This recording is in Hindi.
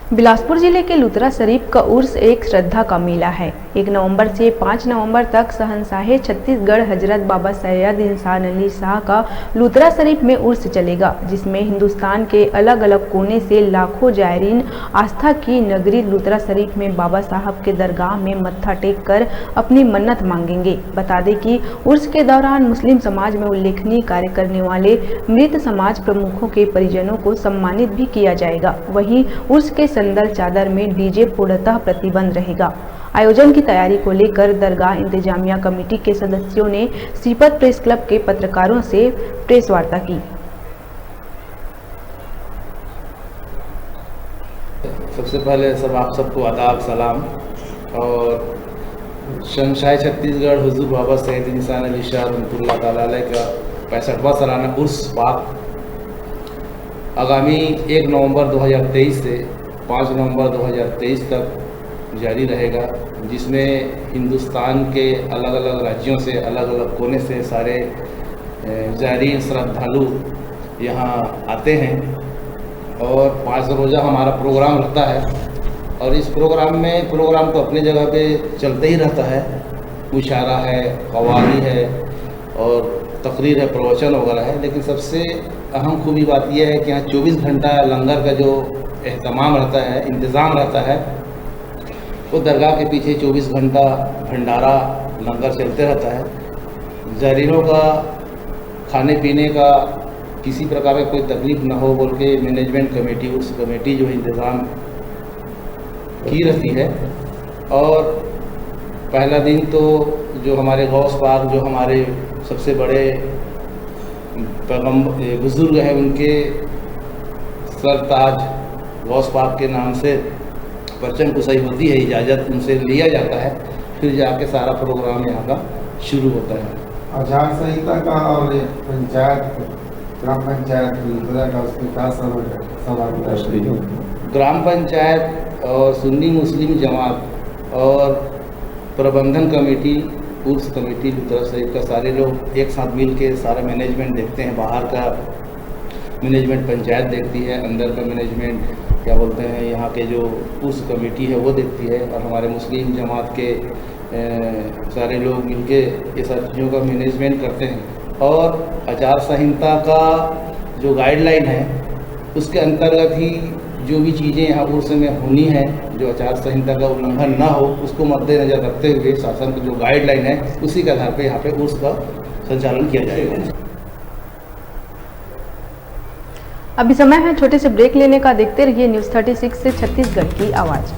बिलासपुर जिले के लुतरा शरीफ का उर्स एक श्रद्धा का मेला है। 1 नवंबर से 5 नवंबर तक शहंशाहे छत्तीसगढ़ हजरत बाबा सैयद इंसान अली शाह का लुतरा शरीफ में उर्स चलेगा, जिसमें हिंदुस्तान के अलग अलग कोने से लाखों जायरीन आस्था की नगरी लुतरा शरीफ में बाबा साहब के दरगाह में मत्था टेक कर अपनी मन्नत मांगेंगे। बता दें कि उर्स के दौरान मुस्लिम समाज में उल्लेखनीय कार्य करने वाले मृत समाज प्रमुखों के परिजनों को सम्मानित भी किया जाएगा। वहीं उर्स के संदल चादर में डीजे पूर्णतः प्रतिबंध रहेगा। आयोजन की तैयारी को लेकर दरगाह इंतजामिया कमेटी के सदस्यों ने श्रीपत प्रेस क्लब के पत्रकारों से प्रेस वार्ता की। सबसे पहले आप सबको आदाब सलाम। और शहंशाह छत्तीसगढ़ हुजूर बाबा सैयद इंसान अली शाह रहमतुल्लाह ताला अलैह का 65वां सालाना उर्स पाक आगामी 1 नवंबर 2023 से 5 नवंबर 2023 तक जारी रहेगा, जिसमें हिंदुस्तान के अलग अलग राज्यों से अलग अलग कोने से सारे जायरीन श्रद्धालु यहाँ आते हैं और 5 रोज़ा हमारा प्रोग्राम रहता है। और इस प्रोग्राम तो अपनी जगह पे चलते ही रहता है। मुशायरा है, कव्वाली है और तकरीर है, प्रवचन वगैरह है। लेकिन सबसे अहम खूबी बात यह है कि यहाँ 24 घंटा लंगर का जो एहतमाम रहता है, इंतज़ाम रहता है, वो दरगाह के पीछे 24 घंटा भंडारा लंगर चलते रहता है। ज़ायरीनों का खाने पीने का किसी प्रकार का कोई तकलीफ़ ना हो बोल के मैनेजमेंट कमेटी, उस कमेटी जो इंतज़ाम की रहती है। और पहला दिन तो जो हमारे गौस पाक, जो हमारे सबसे बड़े पैगंबर बुजुर्ग हैं, उनके सरताज गौस पाक के नाम से परचम कुसाई होती है, इजाज़त उनसे लिया जाता है, फिर जाके सारा प्रोग्राम यहाँ का शुरू होता है। आचार संहिता का और पंचायत, ग्राम पंचायत लुतरा का उसके क्या सवाल? ग्राम पंचायत और सुन्नी मुस्लिम जमात और प्रबंधन कमेटी, उर्स कमेटी लुतरा शरीफ का सारे लोग एक साथ मिल के सारा मैनेजमेंट देखते हैं। बाहर का मैनेजमेंट पंचायत देखती है, अंदर का मैनेजमेंट क्या बोलते हैं यहाँ के जो उर्स कमेटी है वो देखती है, और हमारे मुस्लिम जमात के सारे लोग मिलके ये सारी चीज़ों का मैनेजमेंट करते हैं। और आचार संहिता का जो गाइडलाइन है उसके अंतर्गत ही जो भी चीज़ें यहाँ उर्स में होनी है, जो आचार संहिता का उल्लंघन ना हो, उसको मद्देनजर रखते हुए शासन की जो गाइडलाइन है उसी के आधार पर यहाँ पे उर्स का संचालन किया जाएगा। अभी समय है छोटे से ब्रेक लेने का। देखते रहिए न्यूज़ 36 से छत्तीसगढ़ की आवाज़।